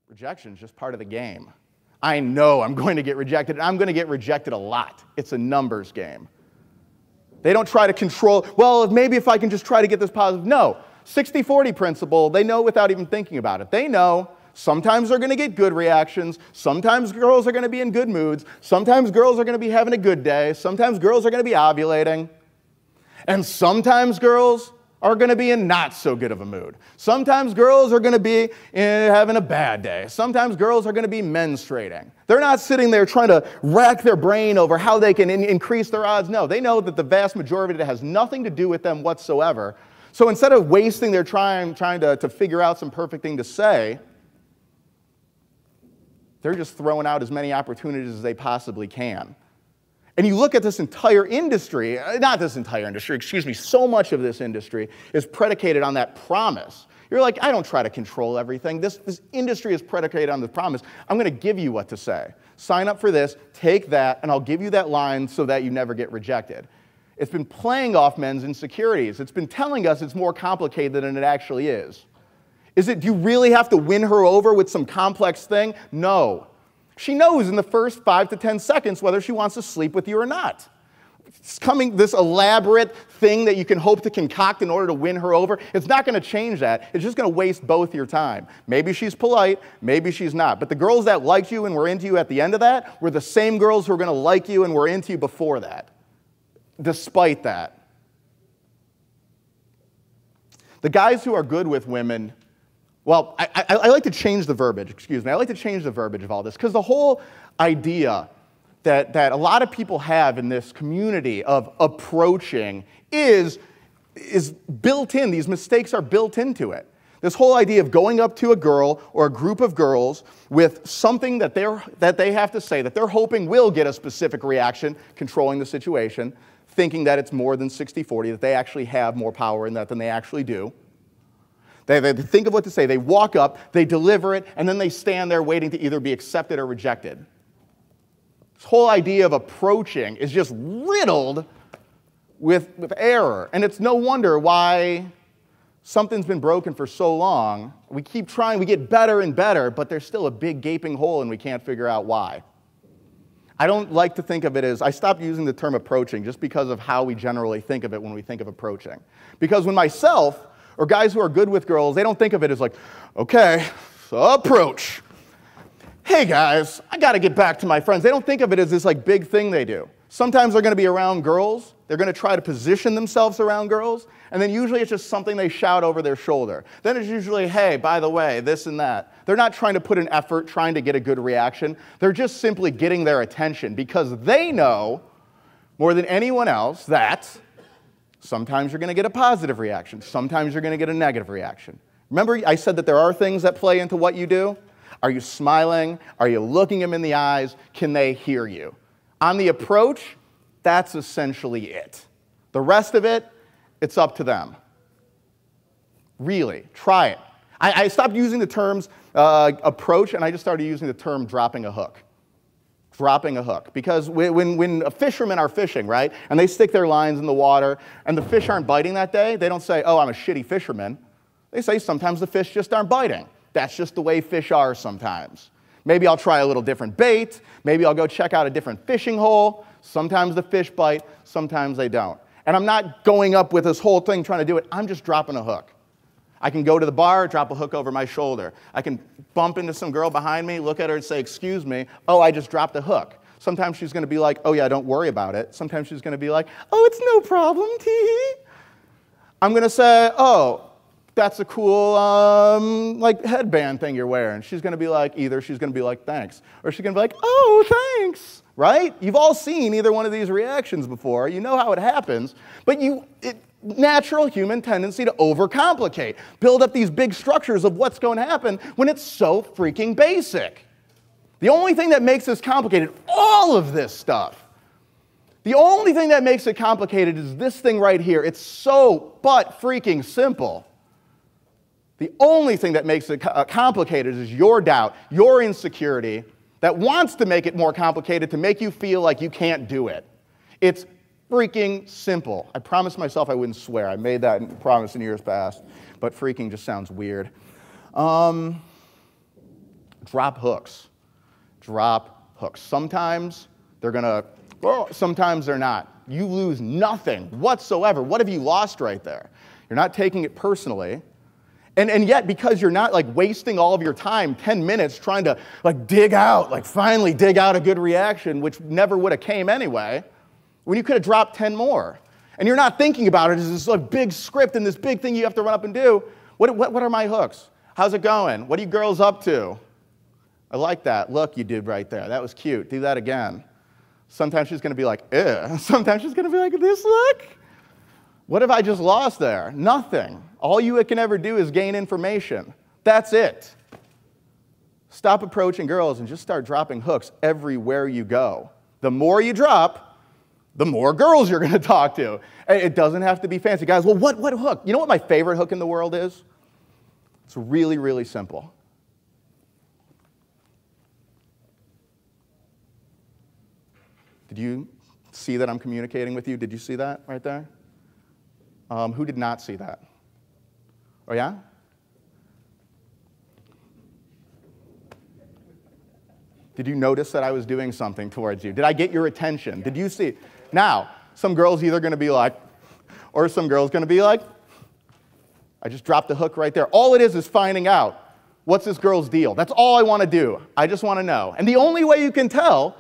Rejection is just part of the game. I know I'm going to get rejected, and I'm going to get rejected a lot. It's a numbers game. They don't try to control, well, maybe if I can just try to get this positive. No, 60-40 principle, they know without even thinking about it. They know sometimes they're going to get good reactions, sometimes girls are going to be in good moods, sometimes girls are going to be having a good day, sometimes girls are going to be ovulating, and sometimes girls are going to be in not so good of a mood. Sometimes girls are going to be having a bad day. Sometimes girls are going to be menstruating. They're not sitting there trying to rack their brain over how they can increase their odds. No, they know that the vast majority of it has nothing to do with them whatsoever. So instead of wasting their time trying to figure out some perfect thing to say, they're just throwing out as many opportunities as they possibly can. And you look at this entire industry, not this entire industry, excuse me, so much of this industry is predicated on that promise. You're like, I don't try to control everything. This industry is predicated on the promise. I'm going to give you what to say. Sign up for this, take that, and I'll give you that line so that you never get rejected. It's been playing off men's insecurities. It's been telling us it's more complicated than it actually is. Do you really have to win her over with some complex thing? No. She knows in the first 5 to 10 seconds whether she wants to sleep with you or not. It's coming, this elaborate thing that you can hope to concoct in order to win her over. It's not going to change that. It's just going to waste both your time. Maybe she's polite, maybe she's not. But the girls that liked you and were into you at the end of that were the same girls who were going to like you and were into you before that, despite that. The guys who are good with women, well, I like to change the verbiage, excuse me. I like to change the verbiage of all this, because the whole idea that a lot of people have in this community of approaching is built in. These mistakes are built into it. This whole idea of going up to a girl or a group of girls with something that they have to say that they're hoping will get a specific reaction, controlling the situation, thinking that it's more than 60-40, that they actually have more power in that than they actually do. They think of what to say, they walk up, they deliver it, and then they stand there waiting to either be accepted or rejected. This whole idea of approaching is just riddled with error. And it's no wonder why something's been broken for so long. We keep trying, we get better and better, but there's still a big gaping hole and we can't figure out why. I don't like to think of it as, I stopped using the term approaching just because of how we generally think of it when we think of approaching. Because when myself, or guys who are good with girls, they don't think of it as like, okay, so approach. Hey guys, I gotta get back to my friends. They don't think of it as this like big thing they do. Sometimes they're gonna be around girls, they're gonna try to position themselves around girls, and then usually it's just something they shout over their shoulder. Then it's usually, hey, by the way, this and that. They're not trying to put an effort, trying to get a good reaction. They're just simply getting their attention because they know more than anyone else that sometimes you're going to get a positive reaction. Sometimes you're going to get a negative reaction. Remember, I said that there are things that play into what you do? Are you smiling? Are you looking them in the eyes? Can they hear you? On the approach, that's essentially it. The rest of it, it's up to them. Really, try it. I stopped using the terms approach, and I just started using the term dropping a hook. Dropping a hook. Because when fishermen are fishing, right, and they stick their lines in the water, and the fish aren't biting that day, they don't say, oh, I'm a shitty fisherman. They say sometimes the fish just aren't biting. That's just the way fish are sometimes. Maybe I'll try a little different bait. Maybe I'll go check out a different fishing hole. Sometimes the fish bite, sometimes they don't. And I'm not going up with this whole thing trying to do it. I'm just dropping a hook. I can go to the bar, drop a hook over my shoulder. I can bump into some girl behind me, look at her and say, excuse me, oh, I just dropped a hook. Sometimes she's going to be like, oh, yeah, don't worry about it. Sometimes she's going to be like, oh, it's no problem, tee-hee. I'm going to say, oh, that's a cool like headband thing you're wearing. She's going to be like, either she's going to be like, thanks, or she's going to be like, oh, thanks, right? You've all seen either one of these reactions before. You know how it happens, but natural human tendency to overcomplicate, build up these big structures of what's going to happen when it's so freaking basic. The only thing that makes this complicated, all of this stuff, the only thing that makes it complicated is this thing right here. It's so but freaking simple. The only thing that makes it complicated is your doubt, your insecurity that wants to make it more complicated to make you feel like you can't do it. It's freaking simple. I promised myself I wouldn't swear. I made that promise in years past, but freaking just sounds weird. drop hooks. Drop hooks. Sometimes they're gonna, sometimes they're not. You lose nothing whatsoever. What have you lost right there? You're not taking it personally. And yet, because you're not like wasting all of your time, 10 minutes, trying to like dig out, like finally dig out a good reaction, which never would have came anyway, when you could have dropped 10 more. And you're not thinking about it as this like big script and this big thing you have to run up and do. What are my hooks? How's it going? What are you girls up to? I like that. Look, you did right there. That was cute. Do that again. Sometimes she's going to be like, eh. Sometimes she's going to be like, this look? What have I just lost there? Nothing. All you can ever do is gain information. That's it. Stop approaching girls and just start dropping hooks everywhere you go. The more you drop, the more girls you're going to talk to. It doesn't have to be fancy. Guys, well, what hook? You know what my favorite hook in the world is? It's really, really simple. Did you see that I'm communicating with you? Did you see that right there? Who did not see that? Oh, yeah? Did you notice that I was doing something towards you? Did I get your attention? Did you see? Now, some girls either going to be like, or some girls going to be like, I just dropped the hook right there. All it is finding out, what's this girl's deal? That's all I want to do. I just want to know. And the only way you can tell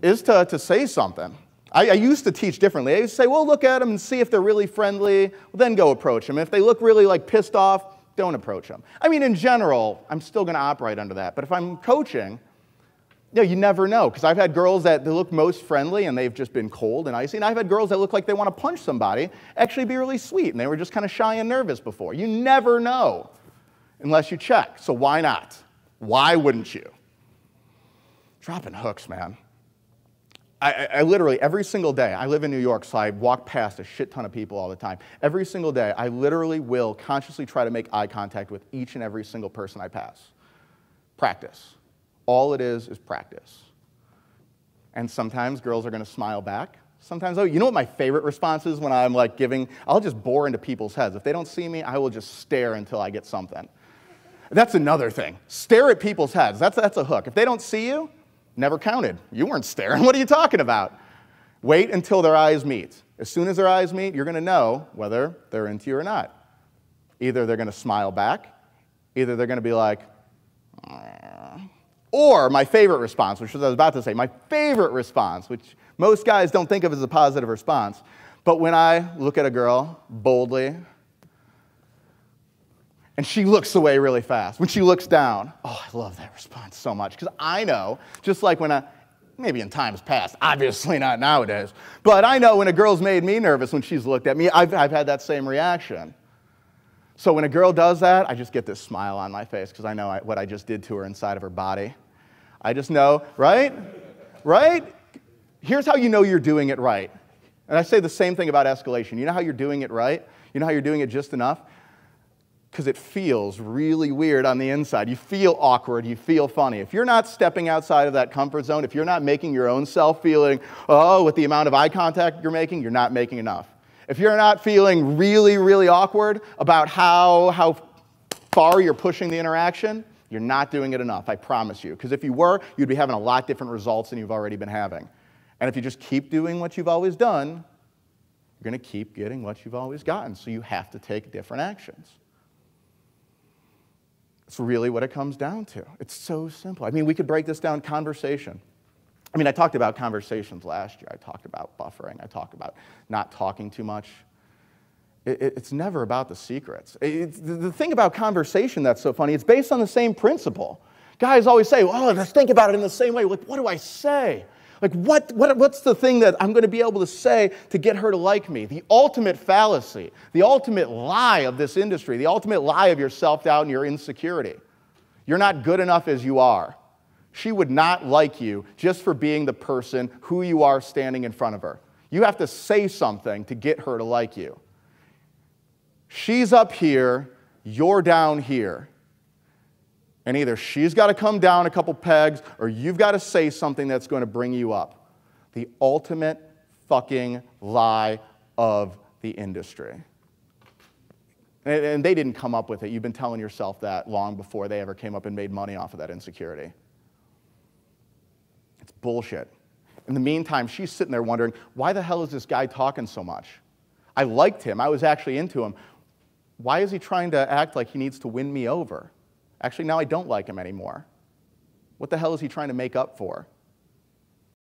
is to say something. I used to teach differently. I used to say, well, look at them and see if they're really friendly. Well, then go approach them. If they look really like pissed off, don't approach them. I mean, in general, I'm still going to operate under that. But if I'm coaching, you never know. Because I've had girls that they look most friendly and they've just been cold and icy. And I've had girls that look like they want to punch somebody, actually be really sweet. And they were just kind of shy and nervous before. You never know unless you check. So why not? Why wouldn't you? Dropping hooks, man. I literally, every single day, I live in New York, so I walk past a shit ton of people all the time. Every single day, I literally will consciously try to make eye contact with each and every single person I pass. Practice. All it is practice. And sometimes girls are going to smile back. Sometimes, you know what my favorite response is when I'm like I'll just bore into people's heads. If they don't see me, I will just stare until I get something. That's another thing. Stare at people's heads. That's a hook. If they don't see you, never counted. You weren't staring. What are you talking about? Wait until their eyes meet. As soon as their eyes meet, you're going to know whether they're into you or not. Either they're going to smile back, either they're going to be like, or my favorite response, which was I was about to say, my favorite response, which most guys don't think of as a positive response, but when I look at a girl boldly, and she looks away really fast. When she looks down, I love that response so much. Because I know, just like when maybe in times past, obviously not nowadays, but I know when a girl's made me nervous when she's looked at me, I've had that same reaction. So when a girl does that, I just get this smile on my face because I know what I just did to her inside of her body. I just know, right? Right? Here's how you know you're doing it right. And I say the same thing about escalation. You know how you're doing it right? You know how you're doing it just enough? Because it feels really weird on the inside. You feel awkward. You feel funny. If you're not stepping outside of that comfort zone, if you're not making your own self feeling, with the amount of eye contact you're not making enough. If you're not feeling really, really awkward about how far you're pushing the interaction, you're not doing it enough, I promise you. Because if you were, you'd be having a lot different results than you've already been having. And if you just keep doing what you've always done, you're going to keep getting what you've always gotten. So you have to take different actions. It's really what it comes down to. It's so simple. I mean, we could break this down conversation. I mean, I talked about conversations last year. I talked about buffering. I talked about not talking too much. It's never about the secrets. The thing about conversation that's so funny, it's based on the same principle. Guys always say, let's think about it in the same way. Like, what do I say? Like, what's the thing that I'm going to be able to say to get her to like me? The ultimate fallacy, the ultimate lie of this industry, the ultimate lie of your self-doubt and your insecurity. You're not good enough as you are. She would not like you just for being the person who you are standing in front of her. You have to say something to get her to like you. She's up here, you're down here. And either she's got to come down a couple pegs or you've got to say something that's going to bring you up. The ultimate fucking lie of the industry. And they didn't come up with it. You've been telling yourself that long before they ever came up and made money off of that insecurity. It's bullshit. In the meantime, she's sitting there wondering, why the hell is this guy talking so much? I liked him. I was actually into him. Why is he trying to act like he needs to win me over? Actually, now I don't like him anymore. What the hell is he trying to make up for?